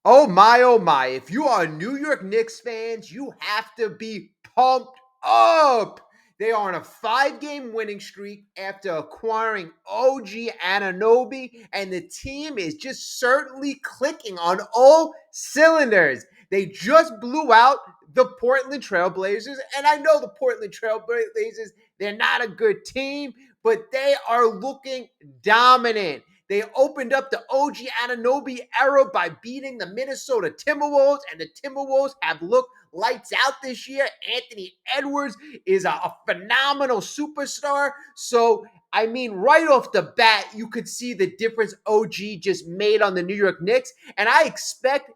Oh my. If you are New York Knicks fans, you have to be pumped up. They are on a 5-game winning streak after acquiring OG Ananobi, and the team is just certainly clicking on all cylinders. They just blew out the Portland Trailblazers, and I know the Portland Trailblazers, they're not a good team, but they are looking dominant. They opened up the OG Ananobi era by beating the Minnesota Timberwolves, and the Timberwolves have looked lights out this year. Anthony Edwards is a phenomenal superstar. So, I mean, right off the bat, you could see the difference OG just made on the New York Knicks. And I expect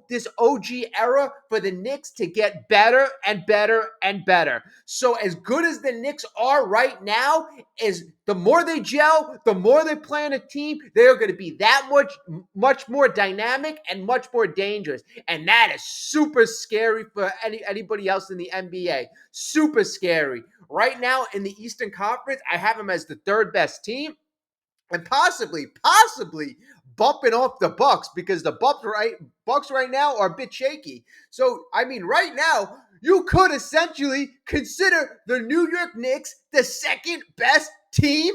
this OG era for the Knicks to get better and better and better. So, as good as the Knicks are right now, is the more they gel, the more they play on a team, they are going to be that much more dynamic and much more dangerous. And that is super scary for anybody else in the NBA. Super scary. Right now in the Eastern Conference, I have them as the third best team, and possibly bumping off the Bucks, because the Bucks right now are a bit shaky. So, I mean, right now, you could essentially consider the New York Knicks the second best team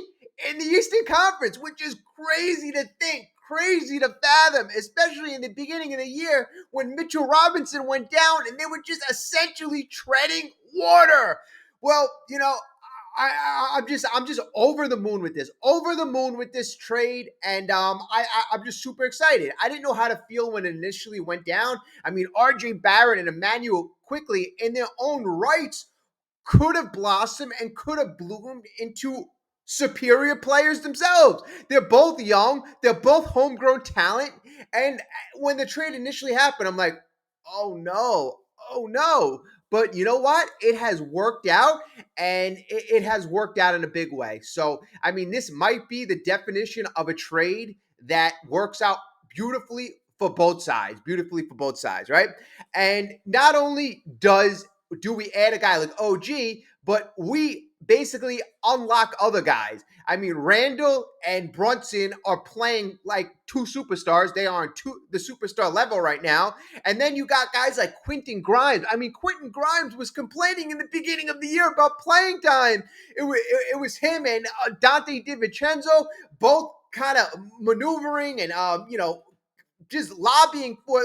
in the Eastern Conference, which is crazy to think, crazy to fathom, especially in the beginning of the year when Mitchell Robinson went down and they were just essentially treading water. Well, I'm just over the moon with this trade, and I'm just super excited. I didn't know how to feel when it initially went down. I mean, R.J. Barrett and Emmanuel quickly, in their own rights, could have blossomed and could have bloomed into superior players themselves. They're both young, they're both homegrown talent, and when the trade initially happened, I'm like, oh no. But you know what? It has worked out, and it has worked out in a big way. So, I mean, this might be the definition of a trade that works out beautifully for both sides, right? And not only do we add a guy like OG, but we basically unlock other guys. I mean, Randall and Brunson are playing like two superstars. They are on the superstar level right now. And then you got guys like Quentin Grimes. I mean, Quentin Grimes was complaining in the beginning of the year about playing time. It was him and Dante DiVincenzo both kind of maneuvering and just lobbying for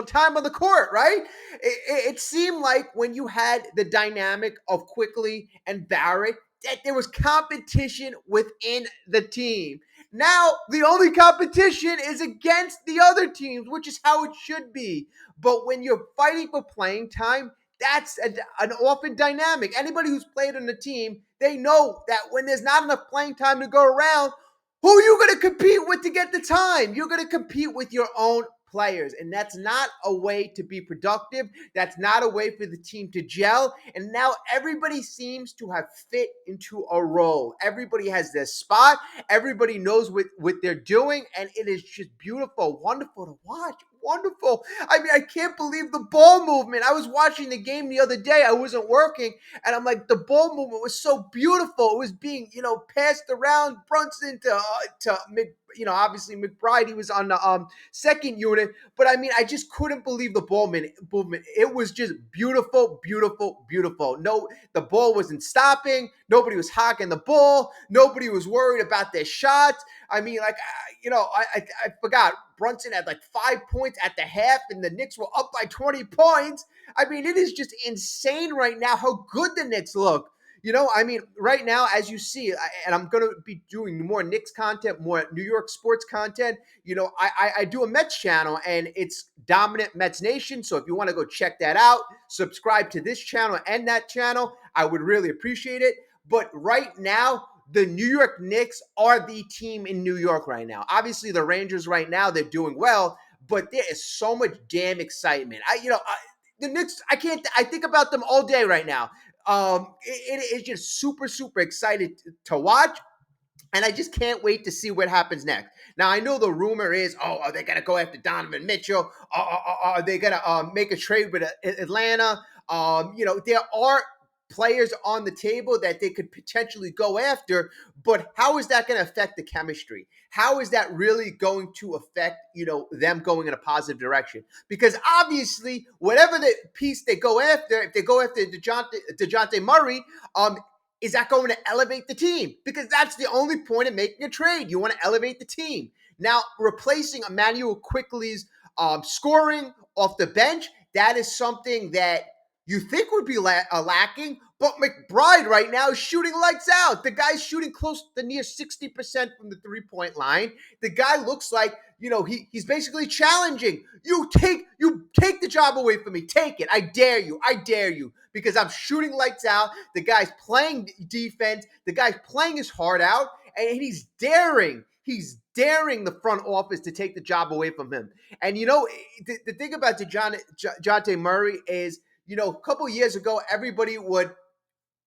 time on the court, right? It seemed like when you had the dynamic of Quickly and Barrett, that there was competition within the team. Now, the only competition is against the other teams, which is how it should be. But when you're fighting for playing time, that's an often dynamic. Anybody who's played on the team, they know that when there's not enough playing time to go around, who are you going to compete with to get the time? You're going to compete with your own players, and that's not a way to be productive. That's not a way for the team to gel. And now everybody seems to have fit into a role. Everybody has their spot. Everybody knows what they're doing, and it is just beautiful, wonderful to watch. Wonderful. I mean, I can't believe the ball movement. I was watching the game the other day. I wasn't working, and I'm like, the ball movement was so beautiful. It was being, passed around Brunson to obviously McBride. He was on the second unit, but I mean, I just couldn't believe the ball movement. It was just beautiful, beautiful, beautiful. No, the ball wasn't stopping. Nobody was hawking the ball. Nobody was worried about their shots. I mean, like, I forgot. Brunson had like 5 points at the half, and the Knicks were up by 20 points. I mean, it is just insane right now how good the Knicks look. I mean, right now, as you see, and I'm going to be doing more Knicks content, more New York sports content. I do a Mets channel, and it's Dominant Mets Nation. So if you want to go check that out, subscribe to this channel and that channel, I would really appreciate it. But right now, the New York Knicks are the team in New York right now. Obviously, the Rangers right now, they're doing well, but there is so much damn excitement. The Knicks, I think about them all day right now. It is just super, super excited to watch. And I just can't wait to see what happens next. Now, I know the rumor is, are they going to go after Donovan Mitchell? Are they going to make a trade with Atlanta? There are players on the table that they could potentially go after, but how is that going to affect the chemistry? How is that really going to affect, them going in a positive direction? Because obviously, whatever the piece they go after, if they go after DeJounte Murray, is that going to elevate the team? Because that's the only point of making a trade. You want to elevate the team. Now, replacing Emmanuel Quickly's scoring off the bench, that is something that you think would be lacking, but McBride right now is shooting lights out. The guy's shooting close to near 60% from the three-point line. The guy looks like, he's basically challenging. You take the job away from me. Take it. I dare you. I dare you. Because I'm shooting lights out. The guy's playing defense. The guy's playing his heart out. And he's daring. He's daring the front office to take the job away from him. And, the thing about DeJounte Murray is, a couple years ago, everybody would,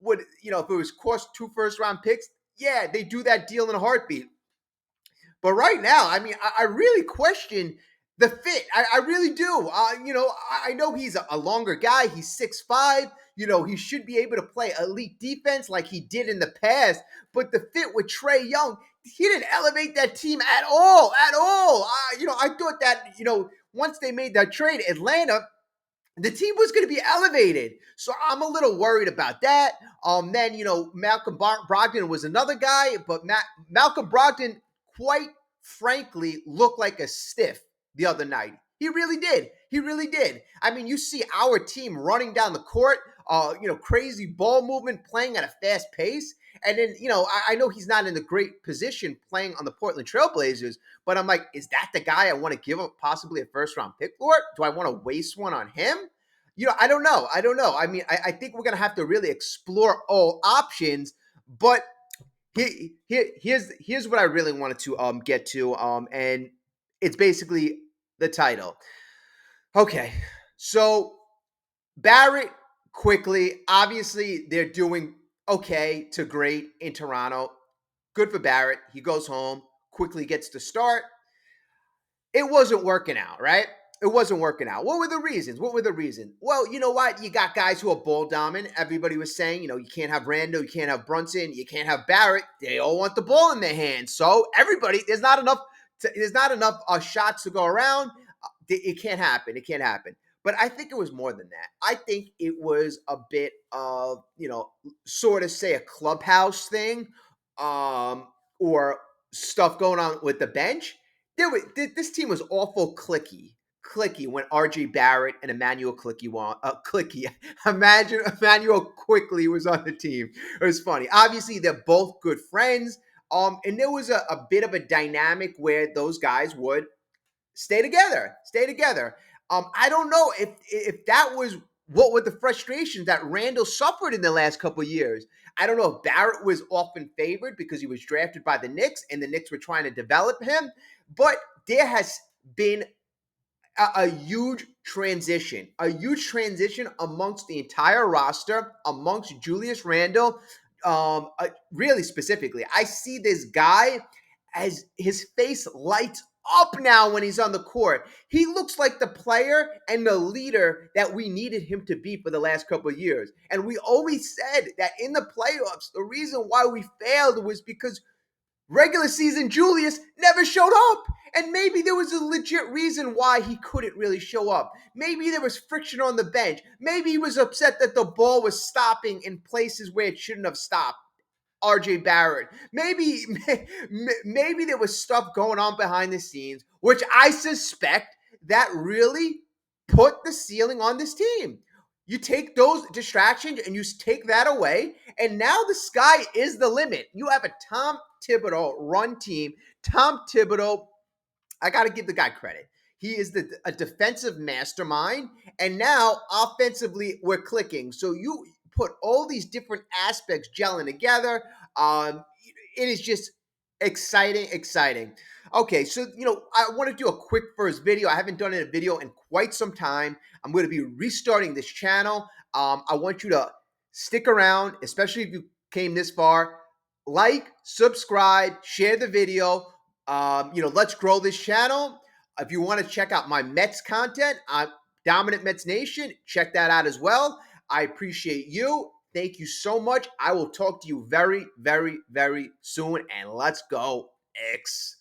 if it was cost 2 first-round picks, yeah, they do that deal in a heartbeat. But right now, I mean, I really question the fit. I really do. I know he's a longer guy. He's 6'5". He should be able to play elite defense like he did in the past. But the fit with Trae Young, he didn't elevate that team at all. At all. I thought that, once they made that trade, Atlanta, the team was going to be elevated. So I'm a little worried about that. Then, Malcolm Brogdon was another guy, but Malcolm Brogdon, quite frankly, looked like a stiff the other night. He really did. He really did. I mean, you see our team running down the court, crazy ball movement, playing at a fast pace. And then, I know he's not in a great position playing on the Portland Trailblazers, but I'm like, is that the guy I want to give up possibly a first-round pick for? Do I want to waste one on him? I don't know. I mean, I think we're going to have to really explore all options, but here's what I really wanted to get to, and it's basically the title. Okay, so Barrett, Quickly, obviously they're doing okay to great in Toronto. Good for Barrett. He goes home, Quickly gets to start. It wasn't working out, right? It wasn't working out. What were the reasons? Well, you know what? You got guys who are ball dominant. Everybody was saying, you can't have Randall, you can't have Brunson, you can't have Barrett. They all want the ball in their hands. So everybody, there's not enough shots to go around. It can't happen. It can't happen. But I think it was more than that. I think it was a bit of, sort of say a clubhouse thing, or stuff going on with the bench. This team was awful clicky when RJ Barrett and Emmanuel Emmanuel Quickly was on the team. It was funny. Obviously, they're both good friends. And there was a bit of a dynamic where those guys would stay together. I don't know if that was what were the frustrations that Randall suffered in the last couple of years. I don't know if Barrett was often favored because he was drafted by the Knicks and the Knicks were trying to develop him, but there has been a huge transition amongst the entire roster, amongst Julius Randle, really specifically. I see this guy as his face lights up now when he's on the court. He looks like the player and the leader that we needed him to be for the last couple of years. And we always said that in the playoffs, the reason why we failed was because regular season Julius never showed up. And maybe there was a legit reason why he couldn't really show up. Maybe there was friction on the bench. Maybe he was upset that the ball was stopping in places where it shouldn't have stopped. RJ Barrett. Maybe there was stuff going on behind the scenes, which I suspect that really put the ceiling on this team. You take those distractions and you take that away, and now the sky is the limit. You have a Tom Thibodeau run team. Tom Thibodeau, I got to give the guy credit. He is a defensive mastermind, and now offensively we're clicking. So you put all these different aspects gelling together. It is just exciting. Okay, so, I want to do a quick first video. I haven't done a video in quite some time. I'm going to be restarting this channel. I want you to stick around, especially if you came this far. Like, subscribe, share the video. Let's grow this channel. If you want to check out my Mets content, Dominant Mets Nation, check that out as well. I appreciate you. Thank you so much. I will talk to you very, very, very soon. And let's go, X.